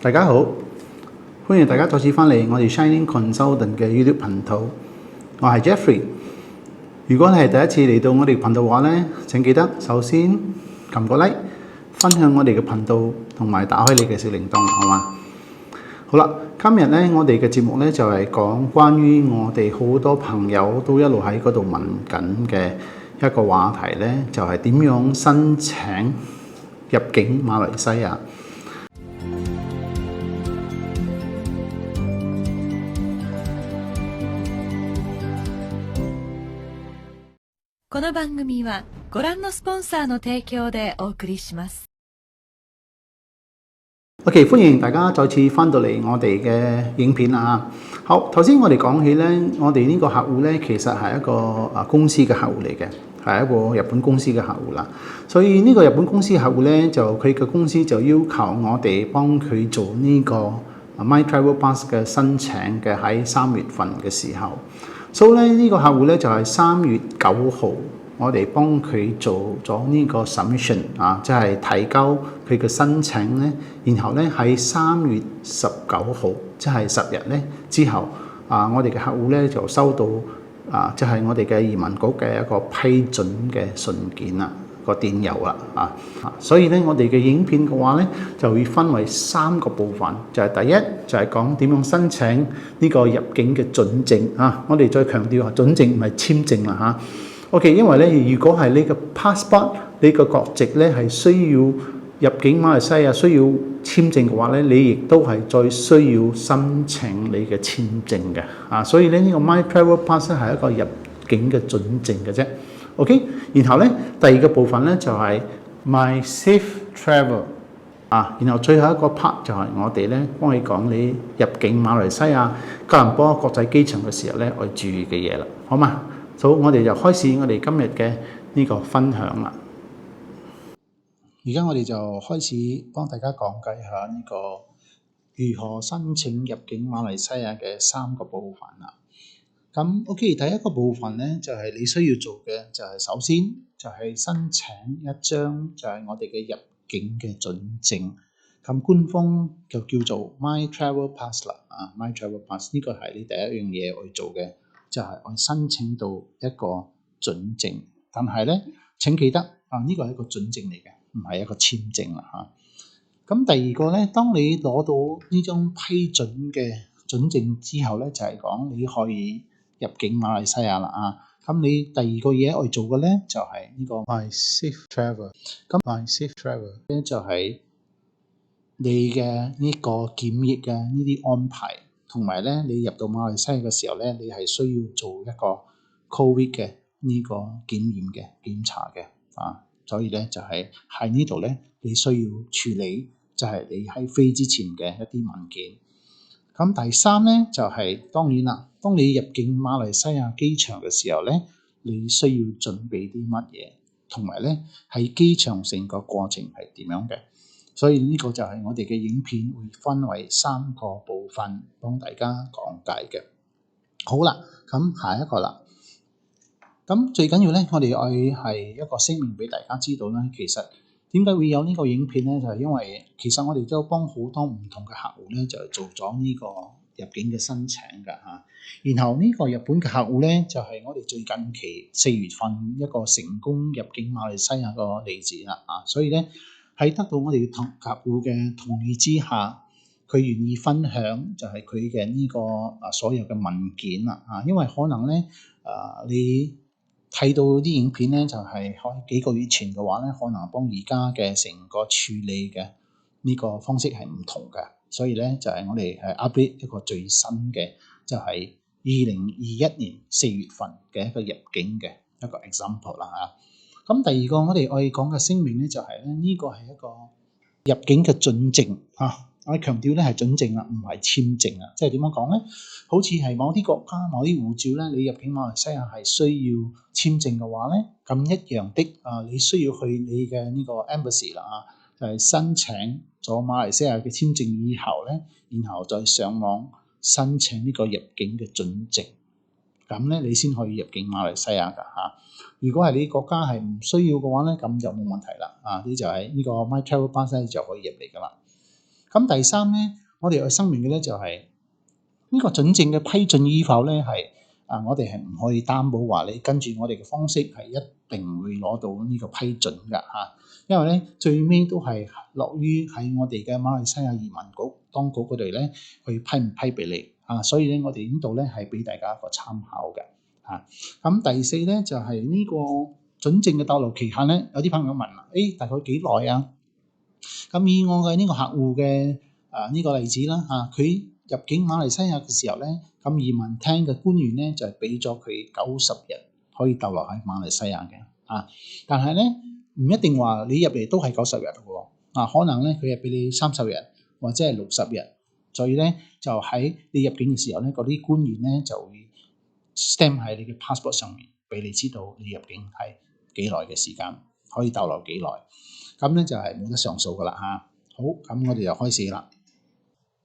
大家好，歡迎大家再次返嚟我哋 Shining Consultant 嘅 YouTube 頻道，我係 Jeffrey。如果你係第一次嚟到我哋頻道嘅話呢，請記得首先撳個 like， 分享我哋嘅頻道，同埋打開你嘅小鈴鐺，好嗎？好啦，今日呢我哋嘅節目呢就係講關於我哋好多朋友都一路喺嗰度問緊嘅一個話題呢，就係點樣申請入境馬來西亞。この番組はご覧のスポンサーの提供でお送りします。OK， 歡迎大家再次翻到嚟我哋嘅影片啦。好，頭先我哋講起呢，我哋呢個客戶呢，其實係一個公司嘅客戶嚟嘅，係一個日本公司嘅客戶啦。所以呢個日本公司客戶呢，就佢嘅公司就要求我哋幫佢做呢個 My Travel Pass 嘅申請嘅，喺3月份嘅時候。所以咧，呢個客戶咧就係3月9號，我哋幫佢做咗呢個 submission 即係提交佢嘅申請咧。然後咧喺3月19號，即係10日咧之後，我哋嘅客戶咧就收到即係我哋嘅移民局嘅一個批准嘅信件啦，個電郵啦所以咧我哋嘅影片嘅話咧就會分為3個部分，就係第一就係講點樣申請呢個入境嘅准證我哋再強調准證唔係簽證啦OK， 因為咧如果係你嘅 passport 你個國籍咧係需要入境馬來西亞需要簽證嘅話咧，你亦都係再需要申請你嘅簽證嘅所以咧呢個 My Travel Pass 係一個入境嘅准證嘅啫。OK， 然後咧第二個部分咧就係 My Safe Travel 然後最後一個 part 就係我哋咧幫你講你入境馬來西亞吉隆坡國際機場嘅時候咧要注意嘅嘢啦，好嘛？好，我哋就開始我哋今日嘅呢個分享啦。而家我哋就開始幫大家講解下呢個如何申請入境馬來西亞嘅3個部分啦。咁 OK， 第一個部分咧就係你需要做嘅就係首先就係申請一張就係我哋嘅入境嘅准證，咁官方就叫做 My Travel Pass 啦My Travel Pass 呢個係你第一樣嘢去做嘅，就係我申請到一個准證。但係咧請記得呢個係一個准證嚟嘅，唔係一個簽證啦咁第二個咧，當你攞到呢張批准嘅准證之後咧，就係講你可以入境馬來西亞啦咁你第二個嘢我做嘅咧就係呢個 My Safe Travel。咁 My Safe Travel 咧就係你嘅呢個檢疫嘅呢啲安排，同埋咧你入到馬來西亞嘅時候咧，你係需要做一個 COVID 嘅呢個檢查嘅所以咧就係喺呢度咧你需要處理就係你喺飛之前嘅一啲文件。咁第三咧就係當然啦，當你入境馬來西亞機場嘅時候咧，你需要準備啲乜嘢，同埋咧喺機場成個過程係點樣嘅。所以呢個就係我哋嘅影片會分為3個部分幫大家講解嘅。好啦，咁下一個啦。咁最緊要咧，我哋係一個聲明俾大家知道咧，其實點解會有呢個影片咧？就係因為其實我哋都幫好多唔同嘅客戶咧，就係做咗呢個入境嘅申請㗎然後呢個日本嘅客戶咧，就係我哋最近期4月份一個成功入境馬來西亞個例子啦所以咧喺得到我哋客戶嘅同意之下，佢願意分享就係佢嘅呢個所有嘅文件啦因為可能咧你睇到啲影片咧，就係幾個月前嘅話咧，可能幫而家嘅成個處理嘅呢個方式係唔同嘅，所以咧就係我哋係 update 一個最新嘅，就係2021年4月份嘅一個入境嘅一個 example 啦咁第二個我哋講嘅聲明咧，就係咧呢個係一個入境嘅准證我強調咧係准證啦，唔係簽證即係點樣講咧？好似係某啲國家、某啲護照咧，你入境馬來西亞係需要簽證嘅話咧，咁一樣的你需要去你嘅呢個 embassy 啦就係申請咗馬來西亞嘅簽證以後咧，然後再上網申請呢個入境嘅准證，咁咧你先可以入境馬來西亞㗎如果係你國家係唔需要嘅話咧，咁就冇問題啦呢就係呢個 My Travel Pass 就可以入嚟㗎啦。咁第三咧，我哋有生命嘅咧就係呢個準證嘅批准與否咧係我哋係唔可以擔保話你跟住我哋嘅方式係一定會攞到呢個批准㗎嚇，因為咧最尾都係落於喺我哋嘅馬來西亞移民局當局嗰度咧去批唔批俾你啊，所以咧我哋呢度咧係俾大家一個參考嘅嚇。咁第四咧就係呢個準證嘅逗留期限咧，有啲朋友問啦，大概幾耐啊？咁以我嘅呢個客戶嘅呢個例子啦嚇，佢入境馬來西亞嘅時候咧，咁移民廳嘅官員咧就係俾咗佢90日可以逗留喺馬來西亞嘅啊，但係咧唔一定話你入嚟都係90日嘅喎啊，可能咧佢係俾你30日或者係60日，所以咧就喺你入境嘅時候咧，嗰啲官員咧就會 stamp 喺你嘅 passport 上面，俾你知道你入境係幾耐嘅時間，可以逗留幾耐。咁咧就係冇得上訴噶啦嚇。好，咁我哋就開始啦。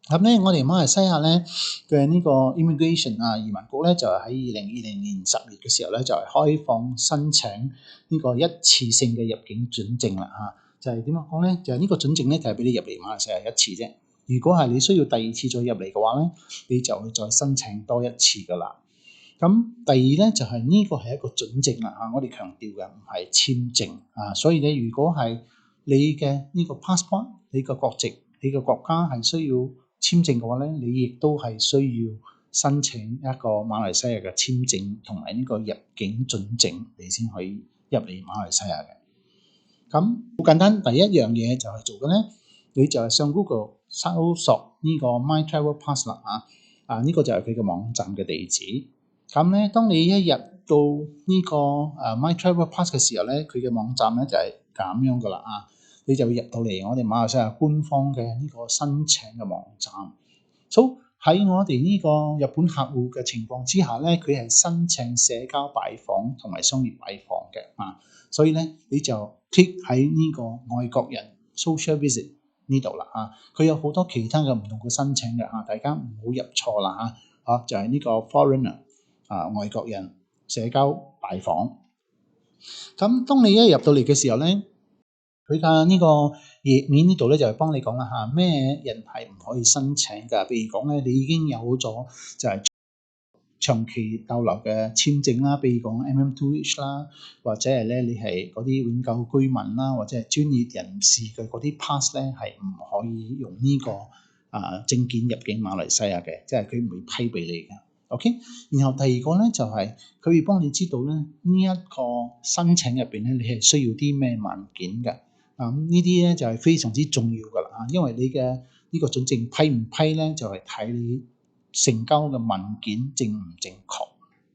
咁咧，我哋馬來西亞咧嘅呢個 immigration 移民局咧就係喺2020年10月嘅時候咧就係開放申請呢個一次性嘅入境準證啦嚇。就係點樣講咧？就係呢個準證咧就係俾你入嚟馬來西亞一次啫。如果係你需要第二次再入嚟嘅話咧，你就會再申請多一次噶啦。咁第二咧就係呢個係一個準證啦嚇，我哋強調嘅唔係簽證啊，所以咧如果係你嘅呢個 passport， 你個國籍，你個國家係需要簽證嘅話咧，你亦都係需要申請一個馬來西亞嘅簽證同埋呢個入境準證，你先可以入嚟馬來西亞嘅。咁好簡單，第一樣嘢就係做嘅咧，你就係上 Google 搜索呢個 My Travel Pass 啦嚇，呢個就係佢嘅網站嘅地址。咁咧，當你一入到呢個My Travel Pass 嘅時候咧，佢嘅網站咧就係咁樣噶啦啊，你就會入到嚟我哋馬來西亞官方嘅呢個申請嘅網站。So 喺我哋呢個日本客戶嘅情況之下咧，佢係申請社交拜訪同埋商業拜訪嘅啊，所以咧你就 click 喺呢個外國人 social visit 呢度啦啊，佢有好多其他嘅唔同嘅申請嘅啊，大家唔好入錯啦啊，就係呢個 foreigner。外國人社交拜訪，咁當你一入到嚟嘅時候咧，佢嘅呢個頁面呢度咧就係幫你講啦嚇，咩人係唔可以申請㗎？譬如講咧，你已經有咗就係長期逗留嘅簽證啦，譬如講 MM2H 啦，或者係咧你係嗰啲永久居民啦，或者係專業人士嘅嗰啲 pass 咧係唔可以用呢個證件入境馬來西亞嘅，即係佢唔會批俾你嘅。OK， 然後第二個咧就係佢會幫你知道咧呢一個申請入邊咧，你係需要啲咩文件嘅。咁呢啲咧就係非常之重要噶啦，因為你嘅呢個準證批唔批咧，就係睇你成交嘅文件正唔正確，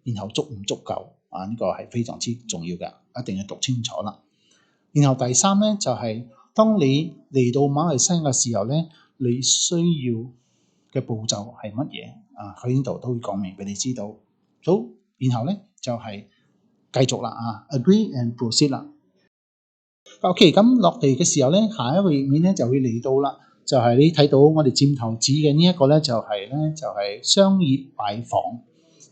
然後足唔足夠呢個係非常之重要嘅，一定要讀清楚啦。然後第三咧就係當你嚟到馬來西亞嘅時候咧，你需要嘅步驟係乜嘢？佢呢度都會講明俾你知道。好，然後咧就係繼續啦agree and proceed 啦。OK， 咁落地嘅時候咧，下一個頁面咧就會嚟到啦，就係你睇到我哋箭頭指嘅呢一個咧，就係商業拜訪，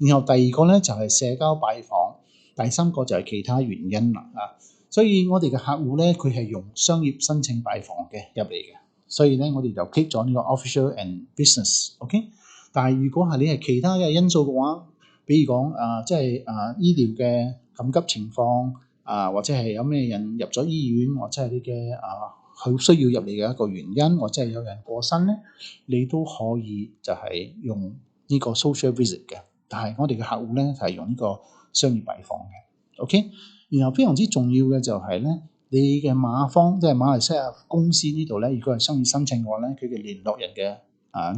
然後第二個咧就係社交拜訪，第三個就係其他原因啦所以我哋嘅客戶咧，佢係用商業申請拜訪嘅入嚟嘅，所以咧我哋就 click 咗呢個 official and business，OK。但係如果係你係其他嘅因素嘅話，比如講即係醫療嘅緊急情況或者係有咩人入咗醫院，或者係你嘅好需要入嚟嘅一個原因，或者係有人過身咧，你都可以就係用呢個 social visit 嘅。但係我哋嘅客戶咧係用呢個商業拜訪嘅 ，OK。然後非常之重要嘅就係咧，你嘅馬方即係馬來西亞公司呢度咧，如果係商業申請嘅話咧，佢嘅聯絡人嘅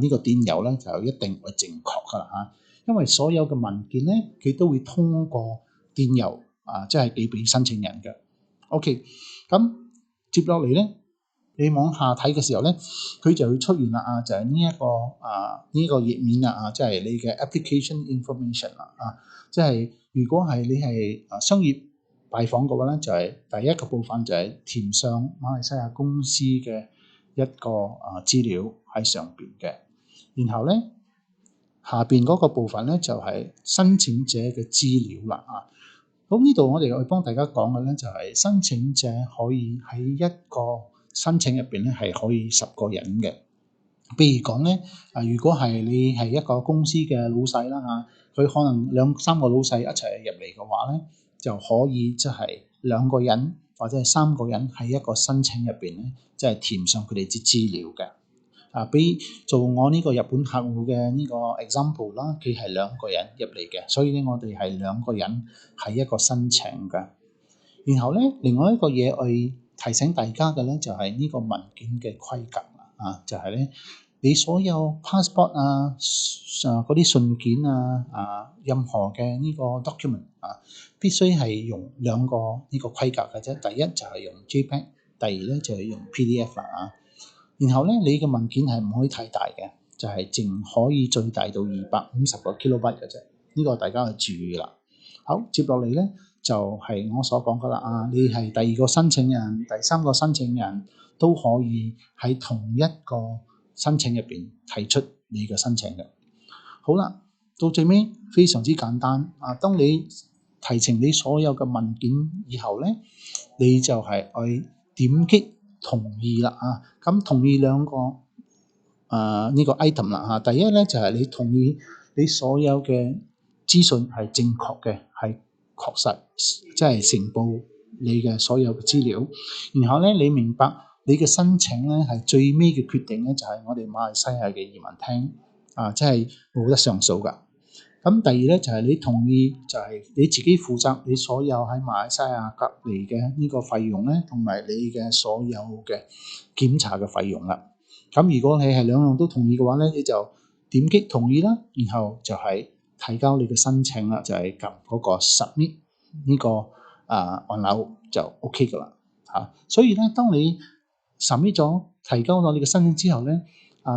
呢個電郵咧就一定會正確噶啦因為所有嘅文件咧，佢都會通過電郵即係寄俾申請人嘅。OK， 咁接落嚟咧，你往下睇嘅時候咧，佢就會出現啦就係呢一個呢個頁面啦即係你嘅 application information 啦即係如果係你係商業拜訪嘅話咧，就係第一個部分就係填上馬來西亞公司嘅一個資料喺上邊嘅，然後咧下邊嗰個部分咧就係申請者嘅資料啦咁呢度我哋去幫大家講嘅咧就係申請者可以喺一個申請入邊咧係可以10個人嘅譬如講咧，如果係你係一個公司嘅老細啦嚇，佢可能2-3個老細一齊入嚟嘅話咧，就可以即係2個人或者係3個人喺一個申請入邊咧，即係填上佢哋啲資料嘅。比做我呢個日本客戶嘅呢個 example 啦，佢係2個人入嚟嘅，所以咧我哋係2個人係一個申請嘅。然後咧，另外一個嘢我提醒大家嘅咧，就係呢個文件嘅規格啦，就係咧你所有 passport 嗰啲信件任何嘅呢個 document 必須係用2個呢個規格嘅啫。第一就係用 JPEG，第二咧就係用 PDF 啦。然後咧，你嘅文件係唔可以太大嘅，就係淨可以最大到250個 kilobyte 嘅啫。呢個大家要注意啦。好，接落嚟咧就係我所講嘅啦。你係第2個申請人、第3個申請人都可以喺同一個申請入邊提出你嘅申請嘅。好啦，到最尾非常之簡單。當你提呈你所有嘅文件以後咧，你就係去點擊同意啦。咁同意2個呢個 item 啦。第一咧就係你同意你所有嘅資訊係正確嘅，係確實，即係呈報你嘅所有嘅資料。然後咧，你明白你嘅申請咧係最尾嘅決定咧，就係我哋馬來西亞嘅移民廳即係冇得上訴噶。咁第二咧就係你同意，就係你自己負責你所有喺馬來西亞隔離嘅呢個費用咧，同埋你嘅所有嘅檢查嘅費用啦。咁如果你係2樣都同意嘅話咧，你就點擊同意啦，然後就係提交你嘅申請啦，就係撳嗰個 submit 呢個按鈕就 OK 噶啦。所以咧，當你 submit 咗提交咗你嘅申請之後咧，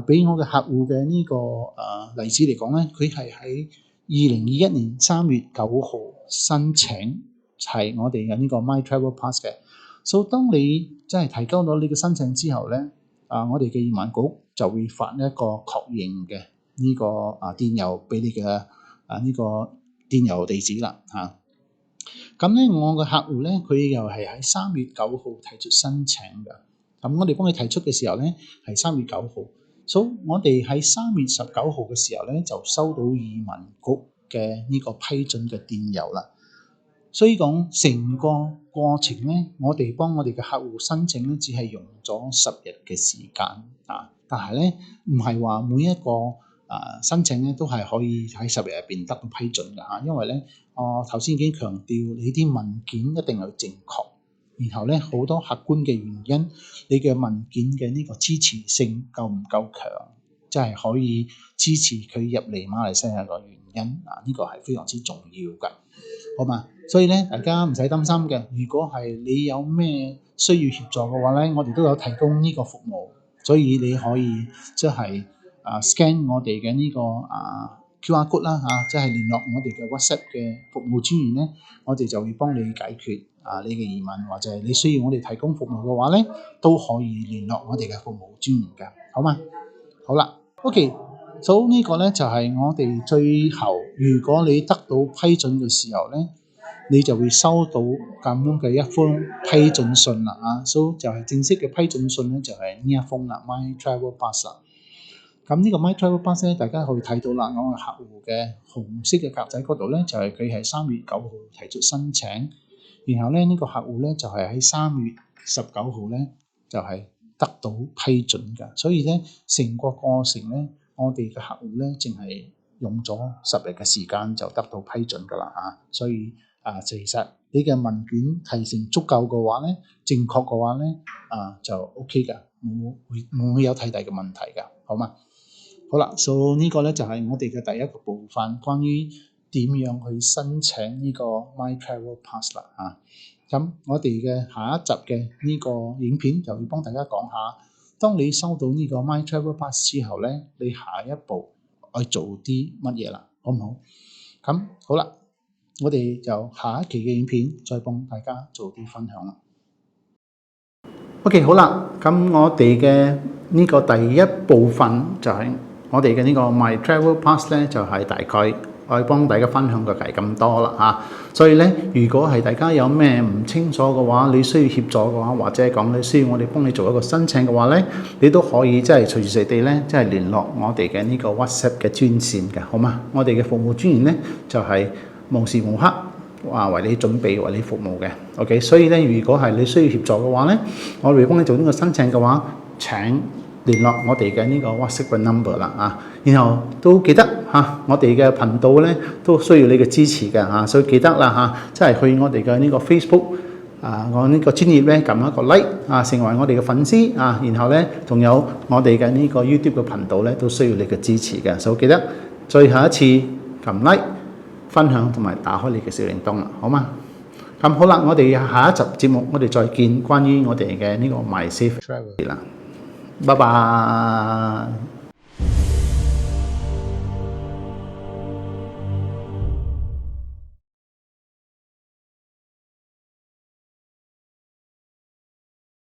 俾我嘅客戶嘅呢個例子嚟講咧，佢係喺2021年3月9號申請係我哋嘅呢個 My Travel Pass 嘅。所以當你真係提交咗你嘅申請之後咧，我哋嘅移民局就會發一個確認嘅呢個電郵俾你嘅呢個電郵地址啦。咁咧，我嘅客戶咧，佢又係喺3月9號提出申請嘅。咁我哋幫佢提出嘅時候咧，係3月9號。所以我哋喺3月19號嘅時候咧，就收到移民局嘅呢個批准嘅電郵啦。所以講成個過程咧，我哋幫我哋嘅客戶申請咧，只係用咗10日嘅時間。但係咧，唔係話每一個申請咧都係可以喺10日入邊得到批准嘅。因為咧，我頭先已經強調你啲文件一定要正確。然後咧，好多客觀嘅原因，你嘅文件嘅呢個支持性夠唔夠強，即係可以支持佢入嚟馬來西亞嘅原因。呢個係非常之重要㗎，好嘛？所以咧，大家唔使擔心嘅。如果係你有咩需要協助嘅話咧，我哋都有提供呢個服務，所以你可以即係scan 我哋嘅呢個QR code 啦，即係聯絡我哋嘅 WhatsApp 嘅服務專員咧，我哋就會幫你解決你嘅疑問，或者你需要我哋提供服務嘅話咧，都可以聯絡我哋嘅服務專員嘅，好嘛？好啦 ，OK， 所以呢個咧就係我哋最後，如果你得到批准嘅時候咧，你就會收到咁樣嘅一封批准信啦。所以就係正式嘅批准信咧，就係呢一封啦 ，My Travel Pass。咁呢個 My Travel Pass 咧，大家可以睇到啦，我嘅客戶嘅紅色嘅格仔嗰度咧，就係佢係3月9號提出申請，然後咧呢個客戶咧就係喺3月19號咧就係得到批准㗎，所以咧成個過程咧，我哋嘅客戶咧淨係用咗10日嘅時間就得到批准㗎啦。所以其實你嘅文件提成足夠嘅話咧，正確嘅話咧就 OK 㗎，冇會有太大嘅問題㗎，好嘛？好啦，所以呢個咧就係我哋嘅第一個部分，關於點樣去申請呢個 My Travel Pass 啦。咁我哋嘅下一集嘅呢個影片就會幫大家講下，當你收到呢個 My Travel Pass 之後咧，你下一步去做啲乜嘢啦，好唔好？咁好啦，我哋就下一期嘅影片再幫大家做啲分享啦。OK， 好啦，咁我哋嘅呢個第一部分就係我哋嘅呢個 My Travel Pass 咧，就係大概我可以幫大家分享嘅係咁多啦嚇。所以咧，如果係大家有咩唔清楚嘅話，你需要協助嘅話，或者係講你需要我哋幫你做一個申請嘅話咧，你都可以即係隨時隨地咧，即係聯絡我哋嘅呢個 WhatsApp 嘅專線嘅，好嘛？我哋嘅服務專員咧就係無時無刻為你準備為你服務嘅。OK， 所以咧，如果係你需要協助嘅話咧，我哋會幫你做呢個申請嘅話，請聯絡我哋嘅呢個 WhatsApp 嘅 number 啦啊，然後都記得我哋嘅頻道咧都需要你嘅支持嘅所以記得啦即係去我哋嘅呢個 Facebook 我呢個專頁咧撳一個 like 成為我哋嘅粉絲然後咧仲有我哋嘅呢個 YouTube 嘅頻道咧都需要你嘅支持嘅，所以記得最後一次撳 like、分享同埋打開你嘅小鈴鐺啦，好嗎？咁好啦，我哋下一集節目我哋再見，關於我哋嘅呢個 My Safe Travel 啦。拜拜。